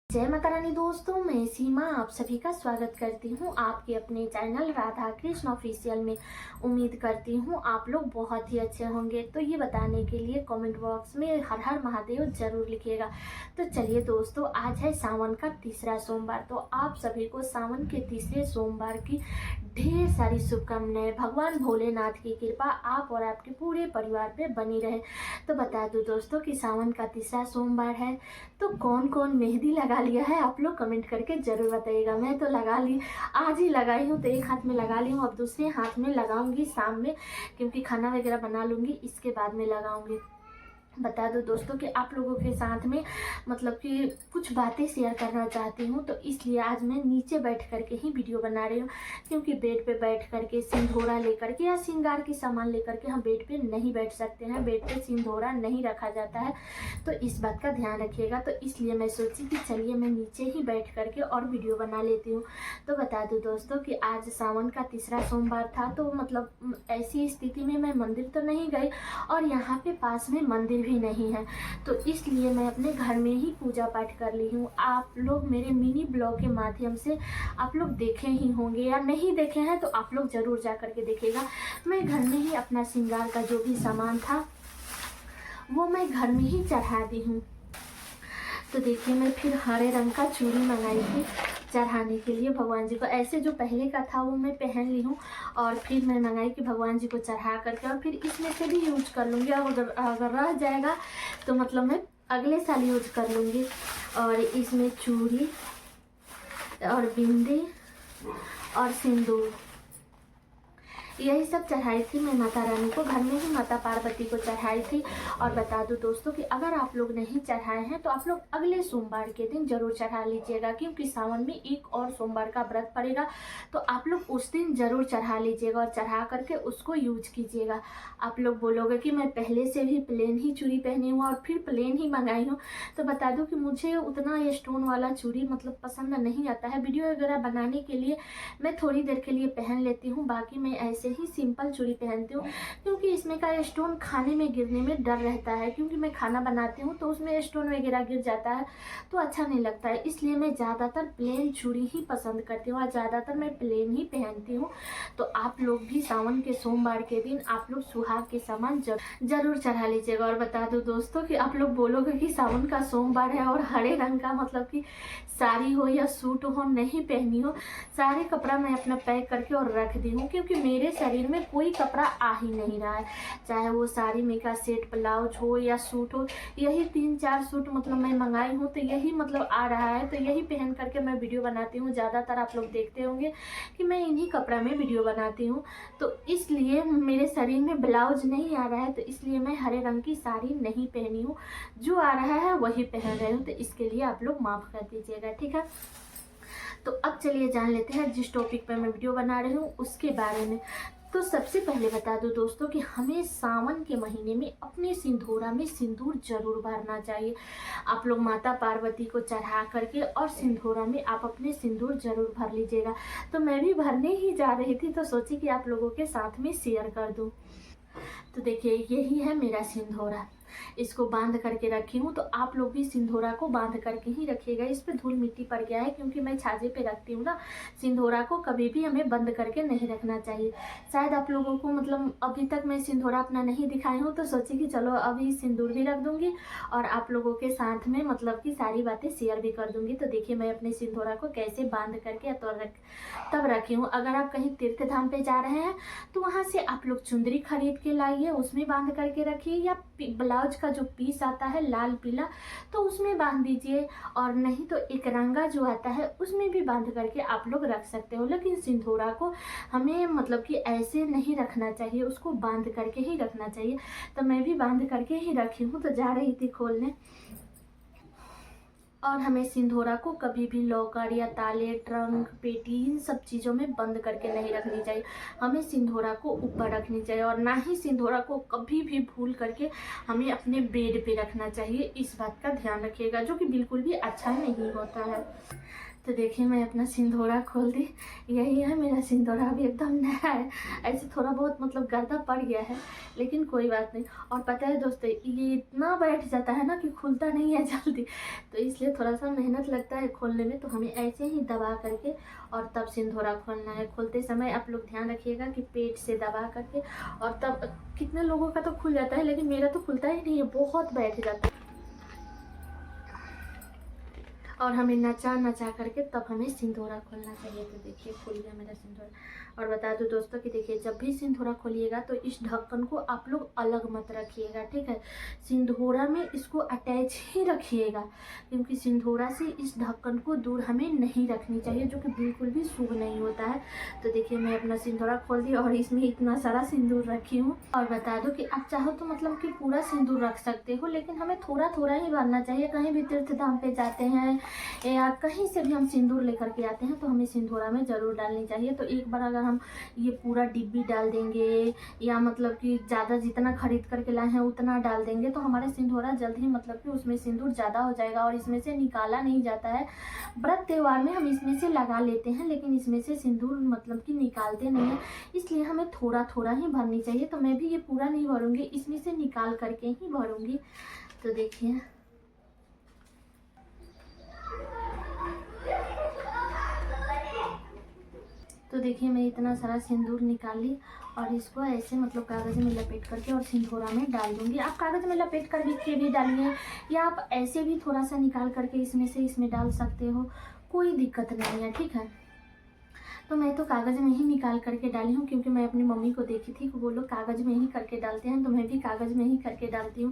जय माता रानी दोस्तों, मैं सीमा आप सभी का स्वागत करती हूँ आपके अपने चैनल राधा कृष्ण ऑफिशियल में। उम्मीद करती हूँ आप लोग बहुत ही अच्छे होंगे। तो ये बताने के लिए कमेंट बॉक्स में हर हर महादेव जरूर लिखिएगा। तो चलिए दोस्तों, आज है सावन का तीसरा सोमवार। तो आप सभी को सावन के तीसरे सोमवार की ढेर सारी शुभकामनाएं। भगवान भोलेनाथ की कृपा आप और आपके पूरे परिवार पे बनी रहे। तो बता दूं दोस्तों कि सावन का तीसरा सोमवार है, तो कौन कौन मेहंदी लगा लिया है आप लोग कमेंट करके जरूर बताइएगा। मैं तो लगा ली, आज ही लगाई हूँ, तो एक हाथ में लगा ली हूँ, अब दूसरे हाथ में लगाऊंगी शाम में, क्योंकि खाना वगैरह बना लूंगी, इसके बाद में लगाऊंगी। बता दो दोस्तों कि आप लोगों के साथ में मतलब कि कुछ बातें शेयर करना चाहती हूँ, तो इसलिए आज मैं नीचे बैठ करके ही वीडियो बना रही हूँ। क्योंकि बेड पे बैठ करके सिंधोरा लेकर के या श्रृंगार की सामान लेकर के हम बेड पे नहीं बैठ सकते हैं। बेड पे सिंधोरा नहीं रखा जाता है, तो इस बात का ध्यान रखिएगा। तो इसलिए मैं सोची कि चलिए मैं नीचे ही बैठ करके और वीडियो बना लेती हूँ। तो बता दूँ दोस्तों कि आज सावन का तीसरा सोमवार था, तो मतलब ऐसी स्थिति में मैं मंदिर तो नहीं गई और यहाँ पे पास में मंदिर भी नहीं है, तो इसलिए मैं अपने घर में ही पूजा पाठ कर ली हूँ। आप लोग मेरे मिनी ब्लॉग के माध्यम से आप लोग देखे ही होंगे, या नहीं देखे हैं तो आप लोग ज़रूर जा करके देखिएगा। मैं घर में ही अपना श्रृंगार का जो भी सामान था वो मैं घर में ही चढ़ा दी हूँ। तो देखिए, मैं फिर हरे रंग का चूड़ी मंगाई थी चढ़ाने के लिए भगवान जी को। ऐसे जो पहले का था वो मैं पहन ली हूँ, और फिर मैं मंगाई कि भगवान जी को चढ़ा करके और फिर इसमें से भी यूज कर लूँगी। अगर रह जाएगा तो मतलब मैं अगले साल यूज कर लूँगी। और इसमें चूड़ी और बिंदी और सिंदूर, यही सब चढ़ाई थी मैं माता रानी को। घर में ही माता पार्वती को चढ़ाई थी। और बता दूं दोस्तों कि अगर आप लोग नहीं चढ़ाए हैं तो आप लोग अगले सोमवार के दिन जरूर चढ़ा लीजिएगा, क्योंकि सावन में एक और सोमवार का व्रत पड़ेगा, तो आप लोग उस दिन जरूर चढ़ा लीजिएगा और चढ़ा करके उसको यूज कीजिएगा। आप लोग बोलोगे कि मैं पहले से भी प्लेन ही चूड़ी पहनी हूँ और फिर प्लेन ही मंगाई हूँ। तो बता दूँ कि मुझे उतना स्टोन वाला चूड़ी मतलब पसंद नहीं आता है। वीडियो वगैरह बनाने के लिए मैं थोड़ी देर के लिए पहन लेती हूँ, बाकी मैं ऐसे ही सिंपल चूड़ी पहनती हूँ, क्योंकि इसमें का स्टोन खाने में गिरने में डर रहता है। क्योंकि मैं खाना बनाती हूँ तो उसमें स्टोन वगैरह गिर जाता है तो अच्छा नहीं लगता है, इसलिए मैं ज़्यादातर प्लेन चूड़ी ही पसंद करती हूँ और ज़्यादातर मैं प्लेन ही पहनती हूँ। तो आप लोग भी सावन के सोमवार के दिन आप लोग सुहाग के सामान जरूर चढ़ा लीजिएगा। और बता दूँ दोस्तों कि आप लोग बोलोगे कि सावन का सोमवार है और हरे रंग का मतलब कि साड़ी हो या सूट हो नहीं पहनी हो। सारे कपड़ा मैं अपना पैक करके और रख दी हूँ, क्योंकि मेरे शरीर में कोई कपड़ा आ ही नहीं रहा है। चाहे वो साड़ी में का सेट ब्लाउज हो या सूट हो, यही 3-4 सूट मतलब मैं मंगाई हूँ, तो यही मतलब आ रहा है, तो यही पहन करके मैं वीडियो बनाती हूँ। ज़्यादातर आप लोग देखते होंगे कि मैं इन्हीं कपड़ा में वीडियो बनाती हूँ, तो इसलिए मेरे शरीर में ब्लाउज नहीं आ रहा है, तो इसलिए मैं हरे रंग की साड़ी नहीं पहनी हूँ। जो आ रहा है वही पहन रही हूँ, तो इसके लिए आप लोग माफ़ कर दीजिएगा, ठीक है। तो अब चलिए जान लेते हैं जिस टॉपिक पर मैं वीडियो बना रही हूँ उसके बारे में। तो सबसे पहले बता दूं दोस्तों कि हमें सावन के महीने में अपने सिंदूरा में सिंदूर जरूर भरना चाहिए। आप लोग माता पार्वती को चढ़ा करके और सिंदूरा में आप अपने सिंदूर जरूर भर लीजिएगा। तो मैं भी भरने ही जा रही थी, तो सोची कि आप लोगों के साथ में शेयर कर दूं। तो देखिए, यही है मेरा सिंदूरा, इसको बांध करके रखी हूँ। तो आप लोग भी सिंदूरा को बांध करके ही रखिएगा। इस पे धूल मिट्टी पड़ गया है, क्योंकि मैं छाजे पे रखती हूँ ना। सिंदूरा को कभी भी हमें बंद करके नहीं रखना चाहिए। शायद आप लोगों को मतलब अभी तक मैं सिंदूरा अपना नहीं दिखाई हूँ, तो सोची कि चलो अभी सिंदूर भी रख दूंगी और आप लोगों के साथ में मतलब कि सारी बातें शेयर भी कर दूंगी। तो देखिए, मैं अपने सिंदूरा को कैसे बांध करके तब रखी हूँ। अगर आप कहीं तीर्थ धाम पे जा रहे हैं तो वहाँ से आप लोग चुंदरी खरीद के लाइए, उसमें बांध करके रखिए, या ब्लाउज का जो पीस आता है लाल पीला तो उसमें बांध दीजिए, और नहीं तो एक रंगा जो आता है उसमें भी बांध करके आप लोग रख सकते हो। लेकिन सिंदूरा को हमें मतलब कि ऐसे नहीं रखना चाहिए, उसको बांध करके ही रखना चाहिए। तो मैं भी बांध करके ही रखी हूँ, तो जा रही थी खोलने। और हमें सिंदूरा को कभी भी लॉकर या ताले, ट्रंक, पेटी, इन सब चीज़ों में बंद करके नहीं रखनी चाहिए। हमें सिंदूरा को ऊपर रखनी चाहिए, और ना ही सिंदूरा को कभी भी भूल करके हमें अपने बेड पे रखना चाहिए। इस बात का ध्यान रखिएगा, जो कि बिल्कुल भी अच्छा नहीं होता है। तो देखिए मैं अपना सिंदूरा खोल दी। यही है मेरा सिंदूरा, अभी एकदम नया है। ऐसे थोड़ा बहुत मतलब गर्दा पड़ गया है, लेकिन कोई बात नहीं। और पता है दोस्तों, ये इतना बैठ जाता है ना कि खुलता नहीं है जल्दी, तो इसलिए थोड़ा सा मेहनत लगता है खोलने में। तो हमें ऐसे ही दबा करके और तब सिंदूरा खोलना है। खोलते समय आप लोग ध्यान रखिएगा कि पेट से दबा करके, और तब कितने लोगों का तो खुल जाता है, लेकिन मेरा तो खुलता ही नहीं है, बहुत बैठ जाता है। और हमें नचा नचा करके तब हमें सिंदूरा खोलना चाहिए। तो देखिए खुल गया मेरा सिंदूरा। और बता दूं दोस्तों कि देखिए जब भी सिंदूरा खोलिएगा तो इस ढक्कन को आप लोग अलग मत रखिएगा, ठीक है। सिंदूरा में इसको अटैच ही रखिएगा, क्योंकि सिंदूरा से इस ढक्कन को दूर हमें नहीं रखनी चाहिए, जो कि बिल्कुल भी शुभ नहीं होता है। तो देखिए मैं अपना सिंदूरा खोल दी और इसमें इतना सारा सिंदूर रखी हूँ। और बता दो कि आप चाहो तो मतलब कि पूरा सिंदूर रख सकते हो, लेकिन हमें थोड़ा थोड़ा ही भरना चाहिए। कहीं भी तीर्थ धाम पे जाते हैं या कहीं से भी हम सिंदूर लेकर के आते हैं तो हमें सिंदूरा में ज़रूर डालनी चाहिए। तो एक बार अगर हम ये पूरा डिब्बी डाल देंगे, या मतलब कि ज़्यादा जितना खरीद करके लाए हैं उतना डाल देंगे, तो हमारा सिंदूरा जल्द ही मतलब कि उसमें सिंदूर ज़्यादा हो जाएगा और इसमें से निकाला नहीं जाता है। व्रत त्यौहार में हम इसमें से लगा लेते हैं, लेकिन इसमें से सिंदूर मतलब कि निकालते नहीं हैं, इसलिए हमें थोड़ा थोड़ा ही भरनी चाहिए। तो मैं भी ये पूरा नहीं भरूंगी, इसमें से निकाल करके ही भरूंगी। तो देखिए तो देखिए मैं इतना सारा सिंदूर निकाल ली और इसको ऐसे मतलब कागज़ में लपेट करके और सिंदूरा में डाल दूंगी। आप कागज़ में लपेट कर भी डालिए, या आप ऐसे भी थोड़ा सा निकाल करके इसमें से इसमें डाल सकते हो, कोई दिक्कत नहीं है, ठीक है। तो मैं तो कागज़ में ही निकाल करके डाली हूँ, क्योंकि मैं अपनी मम्मी को देखी थी कि वो लोग कागज़ में ही करके डालते हैं, तो मैं भी कागज़ में ही करके डालती हूँ।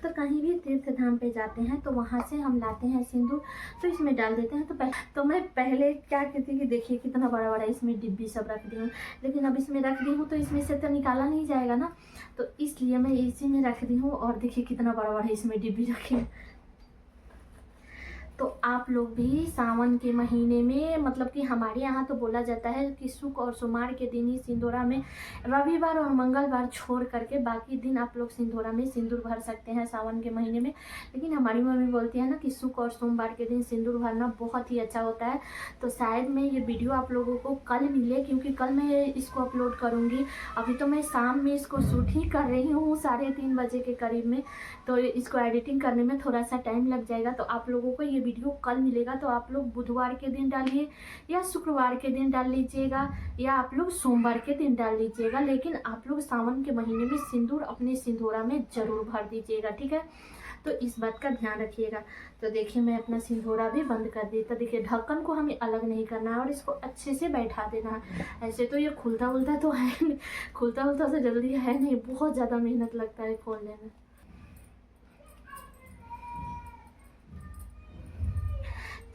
तो कहीं भी तीर्थ धाम पे जाते हैं तो वहाँ से हम लाते हैं सिंदूर, तो इसमें डाल देते हैं। तो मैं पहले क्या कहती कि देखिए कितना बड़ा बड़ा इसमें डिब्बी सब रख दी हूँ, लेकिन अब इसमें रख दी हूँ तो इसमें से तो निकाला नहीं जाएगा ना, तो इसलिए मैं इसी में रख दी हूँ। और देखिए कितना बड़ा बड़ा इसमें डिब्बी रखी हूँ। तो आप लोग भी सावन के महीने में मतलब कि हमारे यहाँ तो बोला जाता है कि शुक्र और सोमवार के दिन ही सिंदूरा में, रविवार और मंगलवार छोड़ करके बाकी दिन आप लोग सिंदूरा में सिंदूर भर सकते हैं सावन के महीने में। लेकिन हमारी मम्मी बोलती है ना कि शुक्र और सोमवार के दिन सिंदूर भरना बहुत ही अच्छा होता है। तो शायद मैं ये वीडियो आप लोगों को कल मिले, क्योंकि कल मैं इसको अपलोड करूँगी। अभी तो मैं शाम में इसको शूट ही कर रही हूँ 3:30 बजे के करीब में, तो इसको एडिटिंग करने में थोड़ा सा टाइम लग जाएगा। तो आप लोगों को ये वीडियो कल मिलेगा, तो आप लोग बुधवार के दिन डालिए या शुक्रवार के दिन डाल लीजिएगा, या आप लोग सोमवार के दिन डाल लीजिएगा। लेकिन आप लोग सावन के महीने में सिंदूर अपने सिंदूरा में ज़रूर भर दीजिएगा, ठीक है। तो इस बात का ध्यान रखिएगा। तो देखिए मैं अपना सिंदूरा भी बंद कर दी। तो देखिए ढक्कन को हमें अलग नहीं करना है और इसको अच्छे से बैठा देना है। ऐसे तो ये खुलता उलता तो है नहीं, खुलता उलता तो जल्दी है नहीं, बहुत ज़्यादा मेहनत लगता है खोलने में।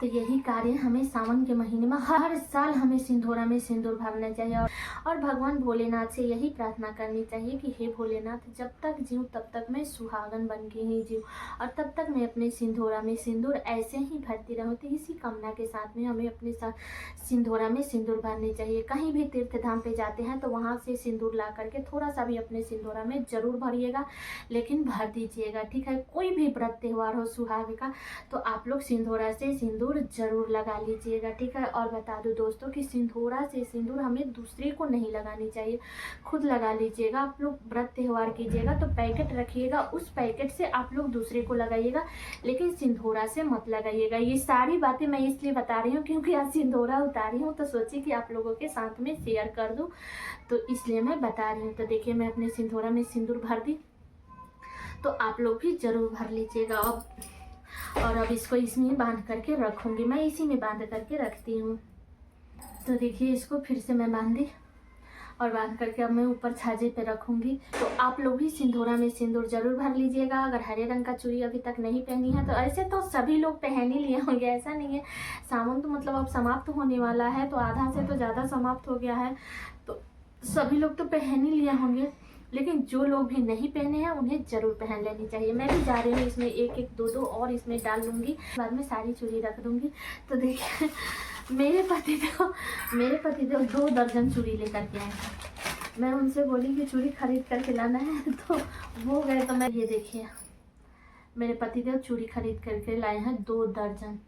तो यही कार्य हमें सावन के महीने में हर साल हमें सिंदूरा में सिंदूर भरना चाहिए। और भगवान भोलेनाथ से यही प्रार्थना करनी चाहिए कि हे भोलेनाथ, जब तक जीऊँ तब तक मैं सुहागन बन के ही जीऊँ, और तब तक मैं अपने सिंदूरा में सिंदूर ऐसे ही भरती रहूँ। तो इसी कामना के साथ में हमें अपने साथ सिंदूरा में सिंदूर भरनी चाहिए। कहीं भी तीर्थ धाम पे जाते हैं तो वहाँ से सिंदूर ला करके थोड़ा सा भी अपने सिंदूरा में ज़रूर भरिएगा, लेकिन भर दीजिएगा, ठीक है। कोई भी व्रत त्यौहार हो सुहाग का, तो आप लोग सिंदूरा से सिंदूर जरूर लगा लीजिएगा, ठीक है। और बता दूं दोस्तों कि सिंदूरा से सिंदूर हमें दूसरे को नहीं लगानी चाहिए, खुद लगा लीजिएगा। आप लोग व्रत त्यौहार कीजिएगा तो पैकेट रखिएगा, उस पैकेट से आप लोग दूसरे को लगाइएगा, लेकिन सिंदूरा से मत लगाइएगा। ये सारी बातें मैं इसलिए बता रही हूँ क्योंकि आज सिंदूरा उतारी हूँ, तो सोची कि आप लोगों के साथ में शेयर कर दूँ, तो इसलिए मैं बता रही हूँ। तो देखिए मैं अपने सिंदूरा में सिंदूर भर दी, तो आप लोग भी जरूर भर लीजिएगा। और अब इसको इसमें बांध करके रखूँगी, मैं इसी में बांध करके रखती हूँ। तो देखिए इसको फिर से मैं बांध दी और बांध करके अब मैं ऊपर छाजे पे रखूँगी। तो आप लोग भी सिंदूरा में सिंदूर जरूर भर लीजिएगा। अगर हरे रंग का चूड़ी अभी तक नहीं पहनी है, तो ऐसे तो सभी लोग पहन ही लिए होंगे, ऐसा नहीं है। सावन तो मतलब अब समाप्त होने वाला है, तो आधा से तो ज़्यादा समाप्त हो गया है, तो सभी लोग तो पहन ही लिए होंगे। लेकिन जो लोग भी नहीं पहने हैं उन्हें ज़रूर पहन लेनी चाहिए। मैं भी जा रही हूँ इसमें एक एक दो दो और इसमें डाल लूँगी, बाद में सारी चूड़ी रख दूँगी। तो देखिए मेरे पतिदेव 2 दर्जन चूड़ी लेकर के आए हैं। मैं उनसे बोली कि चूड़ी खरीद करके लाना है, तो वो गए। तो मैं ये देखिए मेरे पतिदेव चूड़ी खरीद करके लाए हैं 2 दर्जन।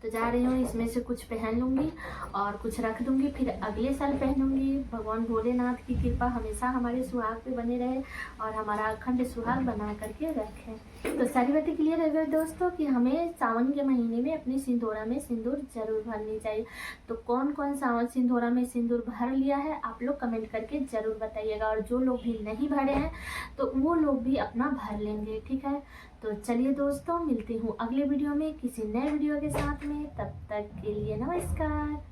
तो जा रही हूँ, इसमें से कुछ पहन लूँगी और कुछ रख दूँगी, फिर अगले साल पहनूँगी। भगवान भोलेनाथ की कृपा हमेशा हमारे सुहाग पे बने रहे और हमारा अखंड सुहाग बना करके रखें। तो सारी बातें क्लियर है दोस्तों कि हमें सावन के महीने में अपनी सिंदूरा में सिंदूर जरूर भरनी चाहिए। तो कौन कौन सावन सिंदूरा में सिंदूर भर लिया है आप लोग कमेंट करके ज़रूर बताइएगा, और जो लोग भी नहीं भरे हैं तो वो लोग भी अपना भर लेंगे, ठीक है। तो चलिए दोस्तों, मिलती हूँ अगले वीडियो में किसी नए वीडियो के साथ में। तब तक के लिए नमस्कार।